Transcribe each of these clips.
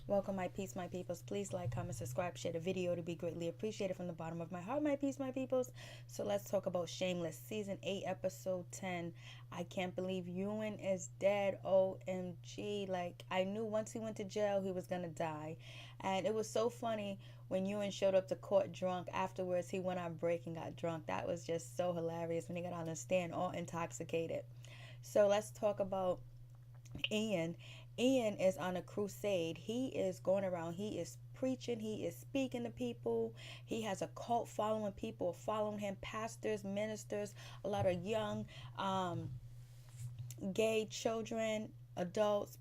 Welcome, my peace, my peoples. Please like, comment, subscribe, share the video to be greatly appreciated from the bottom of my heart, my peace, my peoples. So let's talk about Shameless, Season 8, Episode 10. I can't believe Ewan is dead. OMG. Like, I knew once he went to jail, he was going to die. And it was so funny when Ewan showed up to court drunk. Afterwards, he went on break and got drunk. That was just so hilarious when he got on the stand all intoxicated. So let's talk about Ian. Ian is on a crusade. He is going around. He is preaching. He is speaking to people. He has a cult following. People following him. Pastors, ministers, a lot of young, gay children, adults,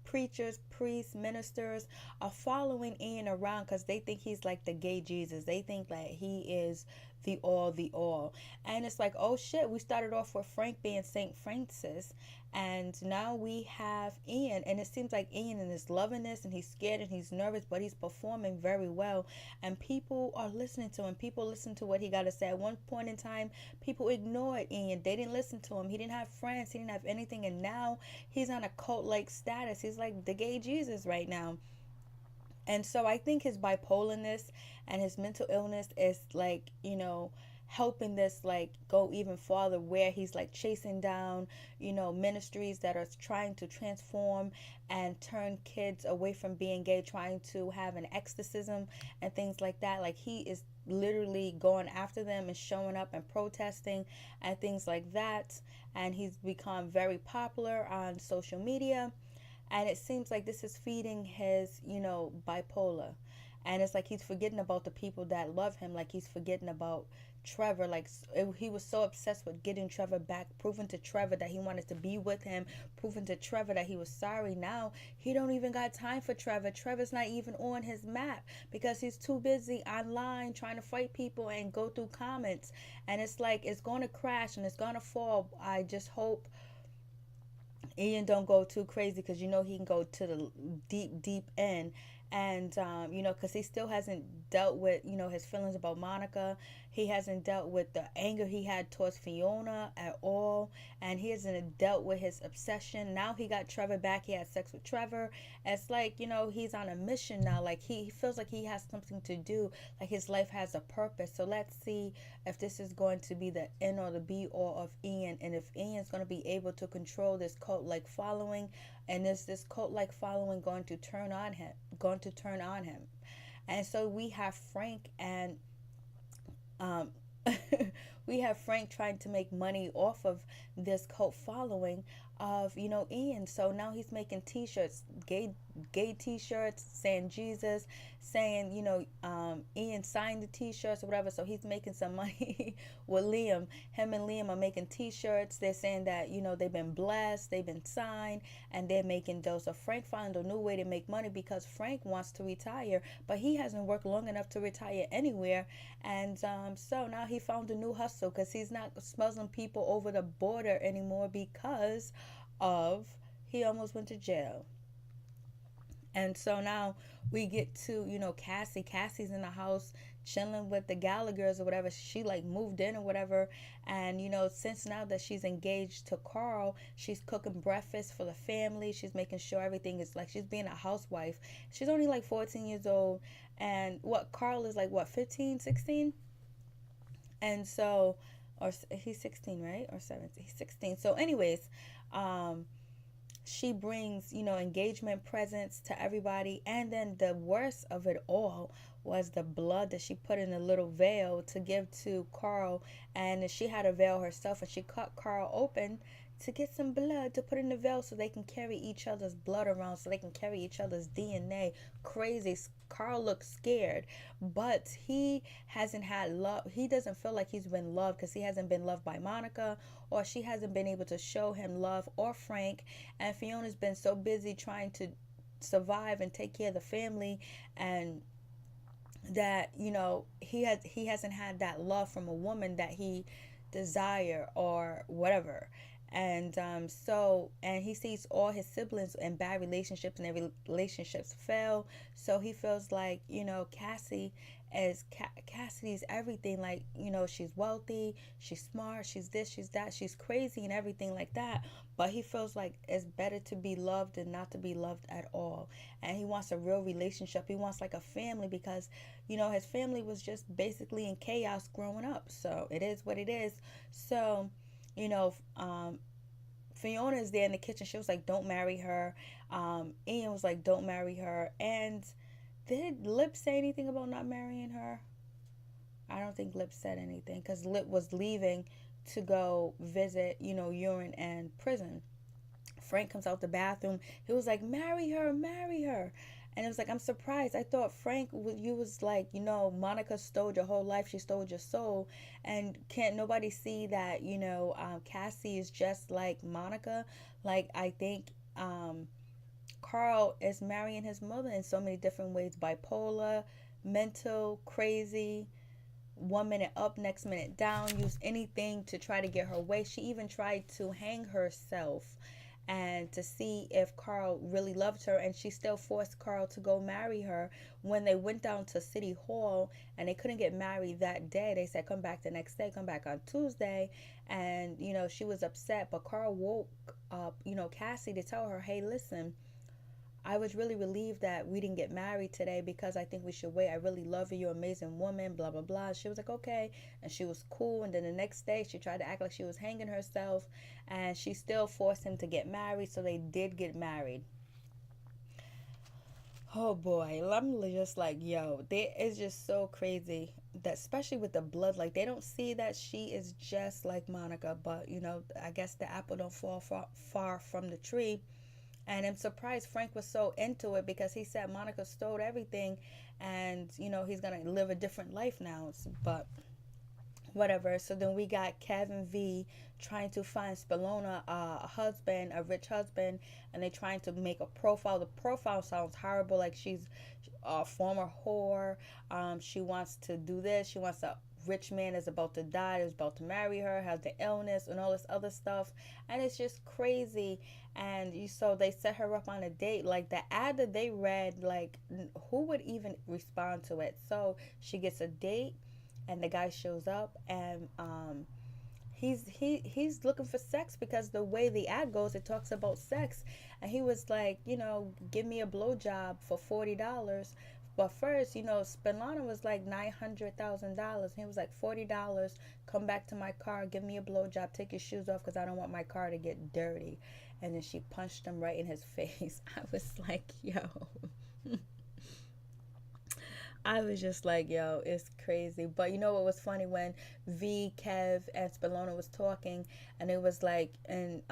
preachers, priests, ministers are following Ian around because they think he's like the gay Jesus. They think that he is the all. And it's like, oh shit, we started off with Frank being St. Francis, and now we have Ian, and it seems like Ian is loving this, and he's scared and he's nervous, but he's performing very well, and people are listening to him. People listen to what he got to say. At one point in time, people ignored Ian. They didn't listen to him. He didn't have friends. He didn't have anything, and now he's on a cult-like status. He's like the gay Jesus right now. And so I think his bipolarness and his mental illness is like, helping this like go even farther, where he's like chasing down, ministries that are trying to transform and turn kids away from being gay, trying to have an exorcism and things like that. Like, he is literally going after them and showing up and protesting and things like that. And he's become very popular on social media. And it seems like this is feeding his, bipolar. And it's like he's forgetting about the people that love him. Like, he's forgetting about Trevor. Like, he was so obsessed with getting Trevor back, proving to Trevor that he wanted to be with him, proving to Trevor that he was sorry. Now he don't even got time for Trevor. Trevor's not even on his map because he's too busy online trying to fight people and go through comments. And it's like, it's going to crash and it's going to fall. I just hope Ian don't go too crazy, because he can go to the deep end. And because he still hasn't dealt with his feelings about Monica. He hasn't dealt with the anger he had towards Fiona at all, and he hasn't dealt with his obsession. Now he got Trevor back. He had sex with Trevor. It's like, he's on a mission now. Like, he feels like he has something to do, like his life has a purpose. So let's see if this is going to be the end or the be all of Ian, and if Ian's going to be able to control this cult like following, and is this cult like following going to turn on him. And so we have Frank and um, we have Frank trying to make money off of this cult following of Ian. So now he's making t-shirts, gay t-shirts saying Jesus, saying Ian signed the t-shirts or whatever. So he's making some money with Liam. Him and Liam are making t-shirts. They're saying that they've been blessed, they've been signed, and they're making those. So Frank found a new way to make money, because Frank wants to retire, but he hasn't worked long enough to retire anywhere. And so now he found a new hustle, because he's not smuggling people over the border anymore, because of he almost went to jail. And so now we get to, Cassie. Cassie's in the house chilling with the Gallaghers or whatever. She like moved in or whatever. And, since now that she's engaged to Carl, she's cooking breakfast for the family. She's making sure everything is like, she's being a housewife. She's only like 14 years old. And Carl is like, 15, 16? And so, or he's 16, right? Or 17? He's 16. So anyways, she brings, engagement presents to everybody. And then the worst of it all was the blood that she put in a little veil to give to Carl. And she had a veil herself, and she cut Carl open to get some blood to put in the veil, so they can carry each other's blood around, so they can carry each other's DNA. Crazy. Carl looks scared, but he hasn't had love. He doesn't feel like he's been loved, because he hasn't been loved by Monica, or she hasn't been able to show him love, or Frank. And Fiona's been so busy trying to survive and take care of the family, and that he hasn't had that love from a woman that he desire or whatever. And and he sees all his siblings in bad relationships and their relationships fail. So he feels like, Cassidy's everything. Like, she's wealthy, she's smart, she's this, she's that, she's crazy and everything like that. But he feels like it's better to be loved than not to be loved at all. And he wants a real relationship. He wants like a family, because his family was just basically in chaos growing up. So it is what it is. So you know, Fiona's there in the kitchen. She was like, "Don't marry her." Ian was like, "Don't marry her." And did Lip say anything about not marrying her? I don't think Lip said anything, because Lip was leaving to go visit, Urine and prison. Frank comes out the bathroom. He was like, "Marry her, marry her." And it was like, I'm surprised. I thought, Frank, you was like, Monica stole your whole life. She stole your soul. And can't nobody see that, Cassie is just like Monica? Like, I think Carl is marrying his mother in so many different ways: bipolar, mental, crazy, 1 minute up, next minute down, use anything to try to get her way. She even tried to hang herself, and to see if Carl really loved her, and she still forced Carl to go marry her. When they went down to City Hall and they couldn't get married that day, they said, "Come back the next day, come back on Tuesday." And she was upset, but Carl woke up, Cassie, to tell her, "Hey, listen, I was really relieved that we didn't get married today, because I think we should wait. I really love you. You're an amazing woman, blah, blah, blah." She was like, "Okay." And she was cool. And then the next day, she tried to act like she was hanging herself. And she still forced him to get married. So they did get married. Oh, boy. I'm just like, yo, it's just so crazy. That, especially with the blood, like, they don't see that she is just like Monica. But, I guess the apple don't fall far from the tree. And I'm surprised Frank was so into it, because he said Monica stole everything, and he's gonna live a different life now. But whatever. So then we got Kevin V trying to find Spallona a husband, a rich husband, and they trying to make a profile. The profile sounds horrible, like she's a former whore. She wants to do this. She wants a rich man is about to die, is about to marry her, has the illness and all this other stuff, and it's just crazy. And so they set her up on a date. Like, the ad that they read, like, who would even respond to it? So she gets a date, and the guy shows up, and he's looking for sex, because the way the ad goes, it talks about sex. And he was like, "Give me a blowjob for $40. But first, Svetlana was like $900,000. He was like, $40. Come back to my car. Give me a blowjob. Take your shoes off, because I don't want my car to get dirty." And then she punched him right in his face. I was like, yo. I was just like, yo, it's crazy. But you know what was funny? When V, Kev, and Spallona was talking, and it was like, and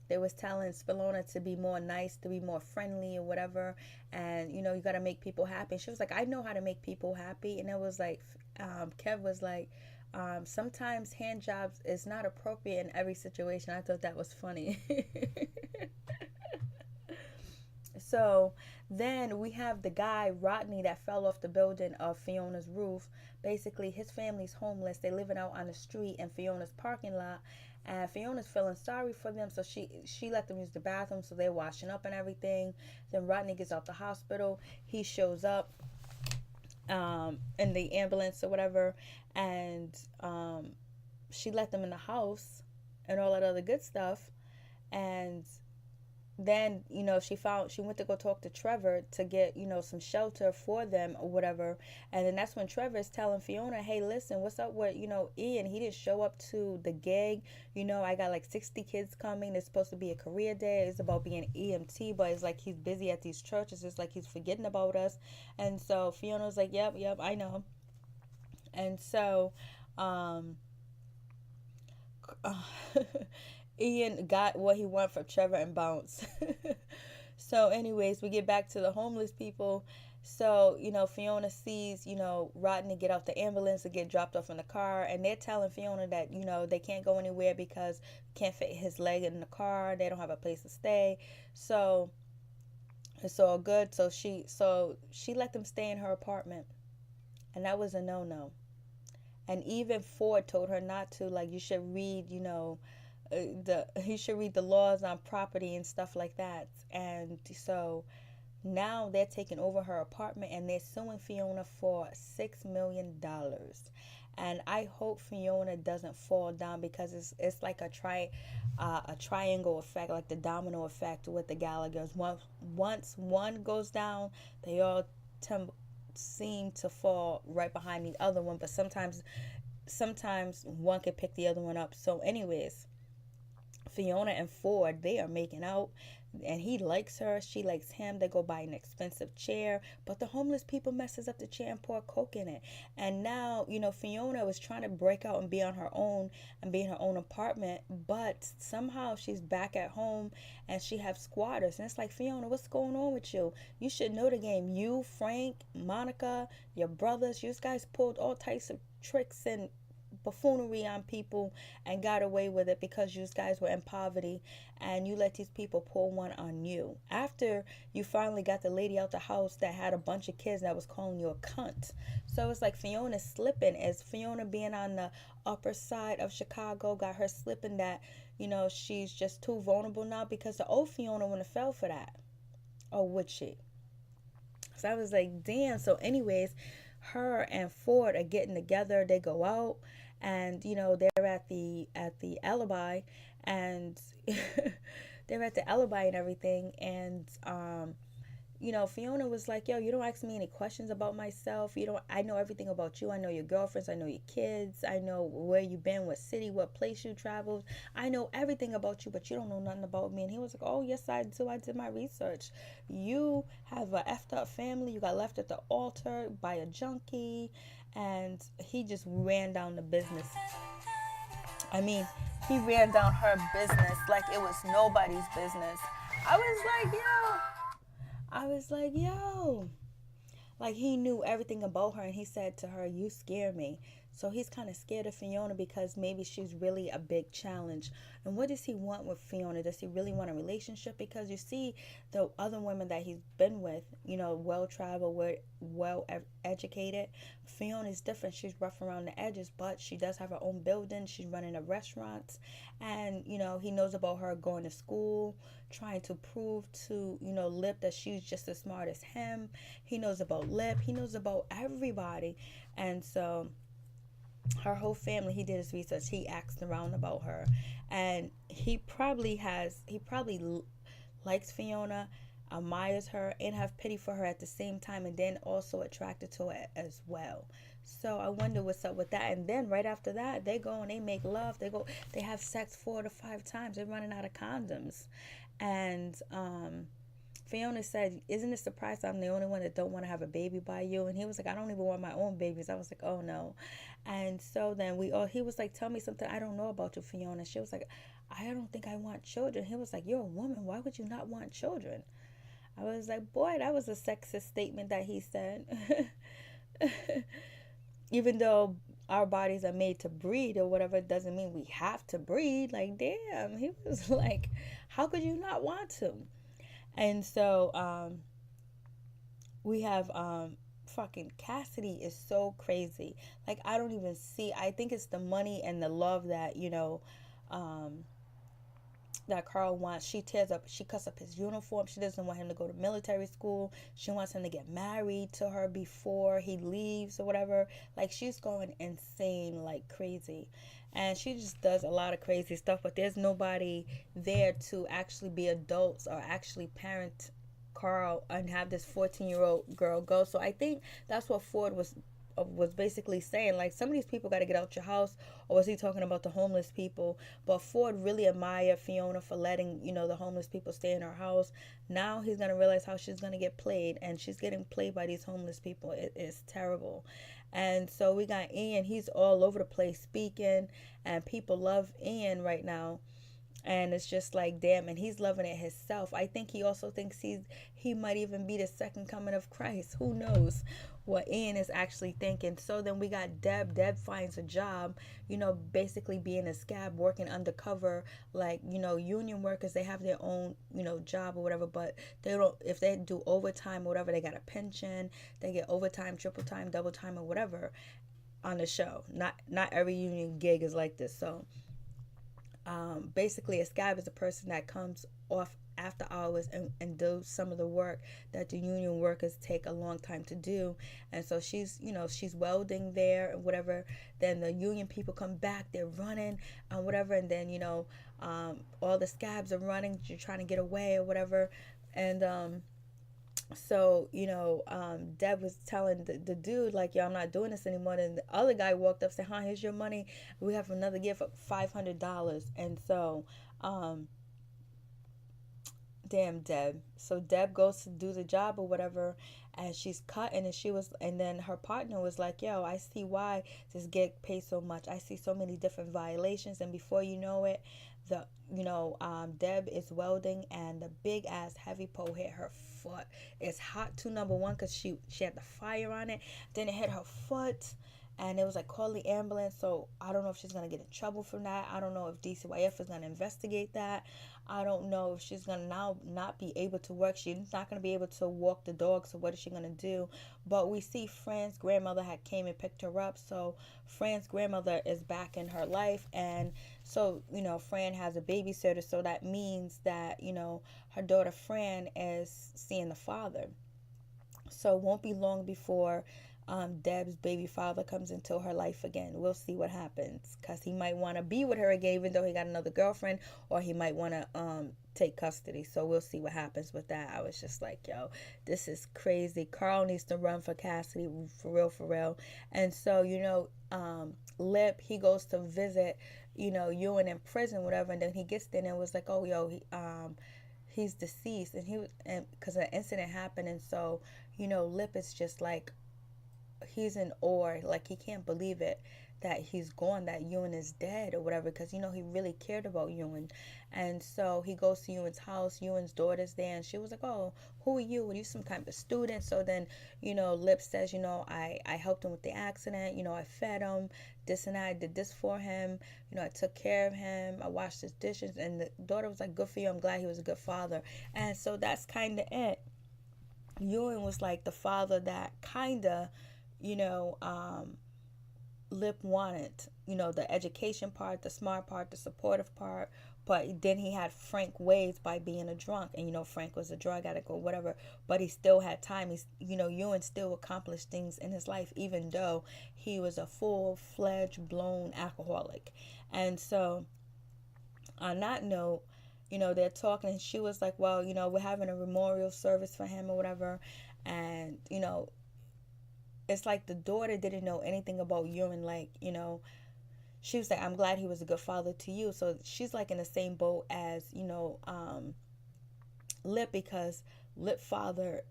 they was telling Spallona to be more nice, to be more friendly or whatever, and you got to make people happy. And she was like, "I know how to make people happy." And it was like, Kev was like, "Sometimes hand jobs is not appropriate in every situation." I thought that was funny. So then we have the guy, Rodney, that fell off the building of Fiona's roof. Basically, his family's homeless. They living out on the street in Fiona's parking lot. And Fiona's feeling sorry for them, so she let them use the bathroom, so they're washing up and everything. Then Rodney gets out the hospital. He shows up in the ambulance or whatever, and she let them in the house and all that other good stuff. And then she went to go talk to Trevor to get some shelter for them or whatever. And then that's when Trevor is telling Fiona, "Hey, listen, what's up with Ian? He didn't show up to the gig. I got like 60 kids coming. It's supposed to be a career day. It's about being an EMT, but it's like he's busy at these churches. It's like he's forgetting about us." And so Fiona's like, yep, I know. And so Ian got what he wanted from Trevor and bounced. So anyways, we get back to the homeless people. So, Fiona sees, Rodney get out the ambulance and get dropped off in the car. And they're telling Fiona that, they can't go anywhere because can't fit his leg in the car. They don't have a place to stay. So it's all good. So she let them stay in her apartment. And that was a no-no. And even Ford told her not to. Like, you should read, he should read the laws on property and stuff like that. And so now they're taking over her apartment and they're suing Fiona for $6 million. And I hope Fiona doesn't fall down, because it's like a triangle effect, like the domino effect with the Gallaghers. Once one goes down, they all seem to fall right behind the other one. But sometimes one can pick the other one up. So, anyways, Fiona and Ford, they are making out, and he likes her, she likes him. They go buy an expensive chair, but the homeless people messes up the chair and pour coke in it. And now, Fiona was trying to break out and be on her own and be in her own apartment, but somehow she's back at home and she have squatters. And it's like, Fiona, what's going on with you? You should know the game. You, Frank, Monica, your brothers, you guys pulled all types of tricks and buffoonery on people and got away with it because you guys were in poverty, and you let these people pull one on you after you finally got the lady out the house that had a bunch of kids that was calling you a cunt. So it's like Fiona slipping. As Fiona being on the upper side of Chicago got her slipping, that she's just too vulnerable now, because the old Fiona wouldn't have fell for that, or would she? So I was like, damn. So anyways, her and Ford are getting together. They go out, and they're at the alibi, and they're at the alibi and everything. And Fiona was like, yo, you don't ask me any questions about myself. I know everything about you. I know your girlfriends. I know your kids. I know where you been, what city, what place you traveled. I know everything about you, but you don't know nothing about me. And he was like, oh, yes, I do. I did my research. You have a effed up family. You got left at the altar by a junkie. And he just ran down the business. I mean, he ran down her business like it was nobody's business. I was like, yo, like he knew everything about her, and he said to her, you scare me. So he's kind of scared of Fiona because maybe she's really a big challenge. And what does he want with Fiona? Does he really want a relationship? Because you see the other women that he's been with, well-traveled, well-educated. Fiona's different. She's rough around the edges, but she does have her own building. She's running a restaurant. And, he knows about her going to school, trying to prove to, Lip that she's just as smart as him. He knows about Lip. He knows about everybody. And so her whole family, he did his research. He asked around about her, and he probably likes Fiona, admires her, and have pity for her at the same time, and then also attracted to her as well. So I wonder what's up with that. And then right after that, they go and they make love. They have sex 4 to 5 times. They're running out of condoms. And Fiona said, isn't it surprised I'm the only one that don't want to have a baby by you? And he was like, I don't even want my own babies. I was like, oh no. And so then he was like, tell me something I don't know about you, Fiona. She was like, I don't think I want children. He was like, you're a woman. Why would you not want children? I was like, boy, that was a sexist statement that he said. Even though our bodies are made to breed or whatever, it doesn't mean we have to breed. Like, damn. He was like, how could you not want to? And so we have fucking Cassidy is so crazy. Like, I don't even see. I think it's the money and the love that that Carl wants. She cuts up his uniform. She doesn't want him to go to military school. She wants him to get married to her before he leaves or whatever. Like, she's going insane, like crazy. And she just does a lot of crazy stuff, but there's nobody there to actually be adults or actually parent Carl and have this 14-year-old girl go. So I think that's what Ford was basically saying, like, some of these people got to get out your house. Or was he talking about the homeless people? But Ford really admired Fiona for letting the homeless people stay in her house. Now he's gonna realize how she's gonna get played, and she's getting played by these homeless people. It is terrible. And so we got Ian. He's all over the place speaking, and people love Ian right now. And it's just like, damn, and he's loving it himself. I think he also thinks he might even be the second coming of Christ. Who knows what Ian is actually thinking. So then we got Deb. Deb finds a job, basically being a scab, working undercover, like, union workers. They have their own, job or whatever, but they don't, if they do overtime or whatever, they got a pension. They get overtime, triple time, double time, or whatever on the show. Not every union gig is like this. So Basically, a scab is a person that comes off after hours and do some of the work that the union workers take a long time to do. And so she's, she's welding there and whatever. Then the union people come back, they're running and whatever. And then, all the scabs are running, you're trying to get away or whatever. And, so, Deb was telling the dude, like, yo, I'm not doing this anymore. And the other guy walked up, said, huh, here's your money. We have another gift of $500. And so, damn Deb. So Deb goes to do the job or whatever, and she's cutting, and then her partner was like, yo, I see why this gig pays so much. I see so many different violations. And before you know it, Deb is welding, and the big ass heavy pole hit her foot. It's hot too, number one, because she had the fire on it. Then it hit her foot, and it was like, call the ambulance. So I don't know if she's gonna get in trouble from that. I don't know if DCYF is gonna investigate that. I don't know if she's gonna now not be able to work. She's not gonna be able to walk the dog. So what is she gonna do? But we see Fran's grandmother had came and picked her up. So Fran's grandmother is back in her life, and so Fran has a babysitter. So that means that her daughter Fran is seeing the father. So it won't be long before Deb's baby father comes into her life again. We'll see what happens, because he might want to be with her again, even though he got another girlfriend, or he might want to take custody. So we'll see what happens with that. I was just like, yo, this is crazy. Carl needs to run for Cassidy, for real, for real. And so Lip, he goes to visit Ewan in prison, whatever, and then he gets there and it was like, oh, yo, he's deceased, and he was, and because an incident happened. And so Lip is just like, he's in awe, like he can't believe it that he's gone, that Ewan is dead or whatever, because he really cared about Ewan. And so he goes to Ewan's house. Ewan's daughter's there, and she was like, oh, who are you? Are you some kind of student? So then Lip says, I helped him with the accident, I fed him this, and I did this for him, I took care of him, I washed his dishes. And the daughter was like, good for you, I'm glad he was a good father. And so that's kind of it. Ewan was like the father that kind of Lip wanted, the education part, the smart part, the supportive part. But then he had Frank ways by being a drunk, and Frank was a drug addict or whatever, but he still had time. Ewan still accomplished things in his life, even though he was a full-fledged blown alcoholic. And so on that note, they're talking, and she was like, well, we're having a memorial service for him or whatever. And it's like the daughter didn't know anything about Ewan. Like, she was like, I'm glad he was a good father to you. So she's like in the same boat as, Lip, because Lip father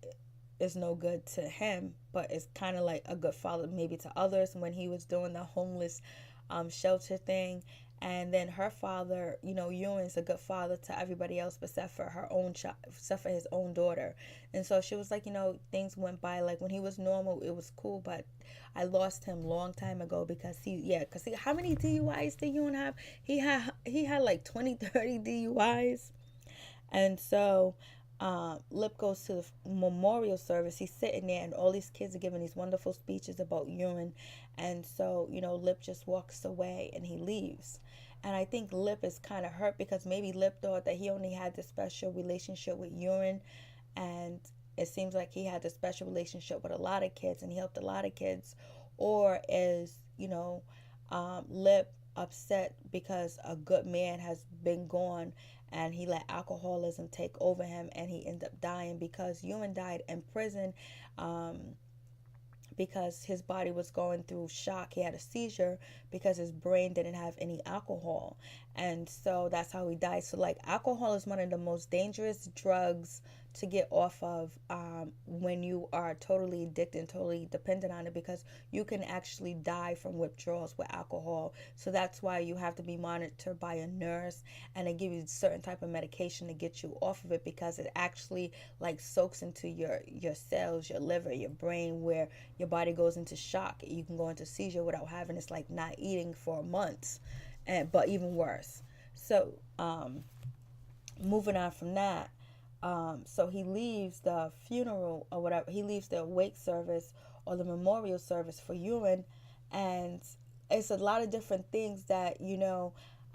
is no good to him, but it's kind of like a good father maybe to others when he was doing the homeless shelter thing. And then her father, Ewan's a good father to everybody else except for her own child, except for his own daughter. And so she was like, things went by. Like when he was normal, it was cool, but I lost him long time ago because how many DUIs did Ewan have? He had like 20, 30 DUIs. And so Lip goes to the memorial service. He's sitting there, and all these kids are giving these wonderful speeches about Ewan. And so, Lip just walks away and he leaves. And I think Lip is kind of hurt because maybe Lip thought that he only had this special relationship with Ewan. And it seems like he had this special relationship with a lot of kids and he helped a lot of kids. Or is, Lip upset because a good man has been gone and he let alcoholism take over him and he ended up dying, because Ewan died in prison because his body was going through shock. He had a seizure because his brain didn't have any alcohol. And so that's how he died. So like alcohol is one of the most dangerous drugs to get off of when you are totally addicted and totally dependent on it, because you can actually die from withdrawals with alcohol. So that's why you have to be monitored by a nurse, and they give you certain type of medication to get you off of it, because it actually like soaks into your cells, your liver, your brain, where your body goes into shock. You can go into seizure without having, it's like not eating for months, but even worse. So moving on from that, so he leaves the funeral or whatever, he leaves the wake service or the memorial service for Ewan, and it's a lot of different things that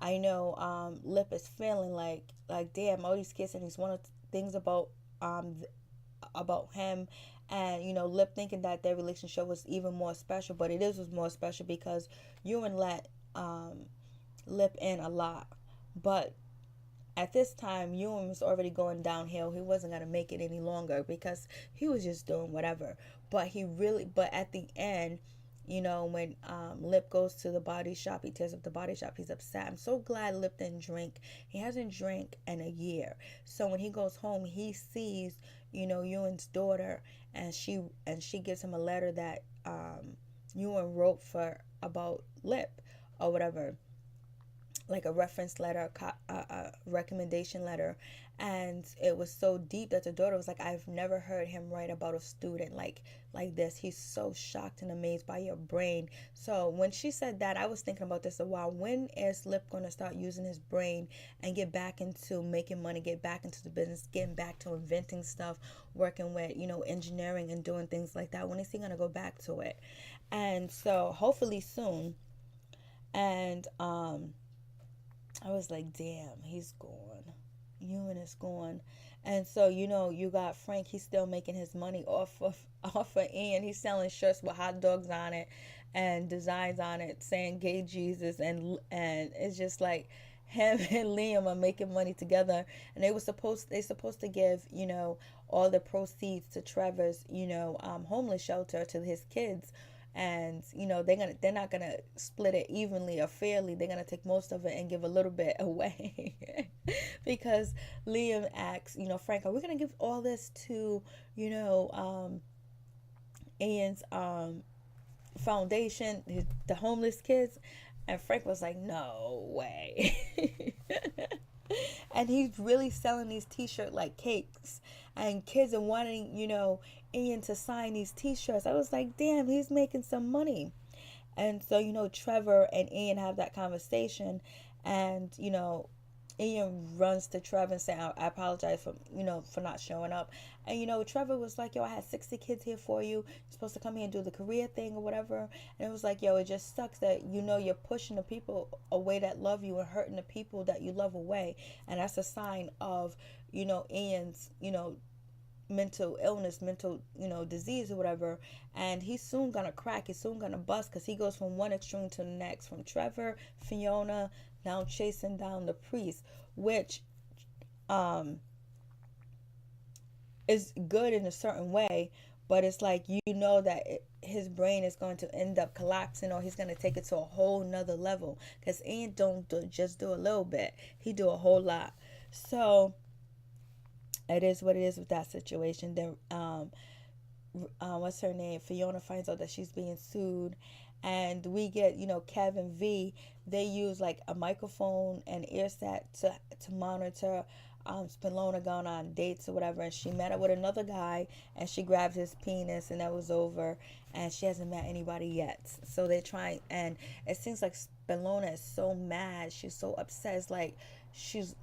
I know Lip is feeling like damn, all these kids, and he's one of the things about him, and Lip thinking that their relationship was even more special, but it was more special because Ewan let Lip in a lot. But at this time, Ewan was already going downhill. He wasn't going to make it any longer because he was just doing whatever. But at the end, when Lip goes to the body shop, he tears up the body shop, he's upset. I'm so glad Lip didn't drink. He hasn't drank in a year. So when he goes home, he sees, Ewan's daughter, and she gives him a letter that Ewan wrote for about Lip or whatever, like a reference letter, a recommendation letter. And it was so deep that the daughter was like, I've never heard him write about a student like this. He's so shocked and amazed by your brain. So when she said that, I was thinking about this a while. When is Lip going to start using his brain and get back into making money, get back into the business, getting back to inventing stuff, working with, engineering and doing things like that? When is he going to go back to it? And so hopefully soon. And I was like, damn, he's gone. Ewan is gone. And so, you got Frank, he's still making his money off of Ian. He's selling shirts with hot dogs on it and designs on it saying gay Jesus, and it's just like him and Liam are making money together. And they supposed to give, all the proceeds to Trevor's, homeless shelter to his kids. And they're not gonna split it evenly or fairly. They're gonna take most of it and give a little bit away. Because Liam asks, Frank, are we gonna give all this to Ian's foundation, the homeless kids? And Frank was like, no way. And he's really selling these t-shirts like cakes, and kids are wanting, Ian to sign these t-shirts. I was like, damn, he's making some money. And so, Trevor and Ian have that conversation, and, Ian runs to Trevor and say, I apologize for not showing up. And, Trevor was like, yo, I had 60 kids here for you. You're supposed to come here and do the career thing or whatever. And it was like, yo, it just sucks that, you're pushing the people away that love you and hurting the people that you love away. And that's a sign of, Ian's, mental illness, mental, disease or whatever. And he's soon gonna crack. He's soon gonna bust, because he goes from one extreme to the next, from Trevor, Fiona, now chasing down the priest, which is good in a certain way, but it's like, that his brain is going to end up collapsing, or he's going to take it to a whole nother level, because Ian don't just do a little bit, he do a whole lot. So it is what it is with that situation. Then what's her name, Fiona, finds out that she's being sued, and we get, Kev and V, they use like a microphone and earset to monitor Spallona going on dates or whatever. And she met up with another guy, and she grabbed his penis, and that was over. And she hasn't met anybody yet. So they're trying, and it seems like Spallona is so mad, she's so upset. It's like she's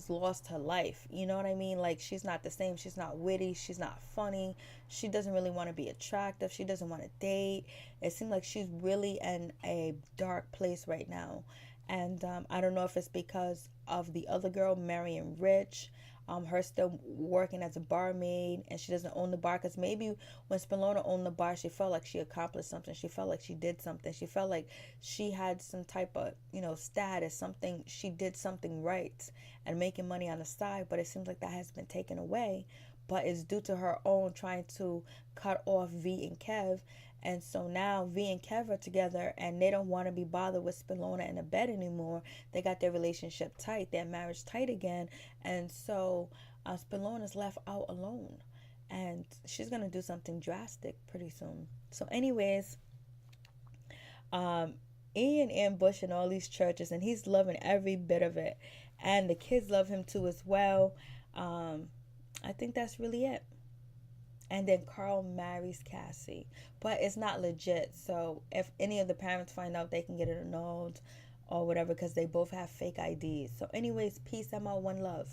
lost her life, you know what I mean? Like, she's not the same. She's not witty, she's not funny, she doesn't really want to be attractive, she doesn't want to date. It seems like she's really in a dark place right now. And I don't know if it's because of the other girl marrying rich, her still working as a barmaid, and she doesn't own the bar. Because maybe when Spallona owned the bar, she felt like she accomplished something. She felt like she did something. She felt like she had some type of, status, something. She did something right and making money on the side. But it seems like that has been taken away. But it's due to her own trying to cut off V and Kev. And so now V and Kev are together, and they don't want to be bothered with Spallona in the bed anymore. They got their relationship tight, their marriage tight again. And so Spallona's left out alone. And she's going to do something drastic pretty soon. So anyways, Ian ambushing all these churches, and he's loving every bit of it. And the kids love him too as well. I think that's really it. And then Carl marries Cassie. But it's not legit. So if any of the parents find out, they can get it annulled or whatever, because they both have fake IDs. So anyways, peace. I'm out. One love.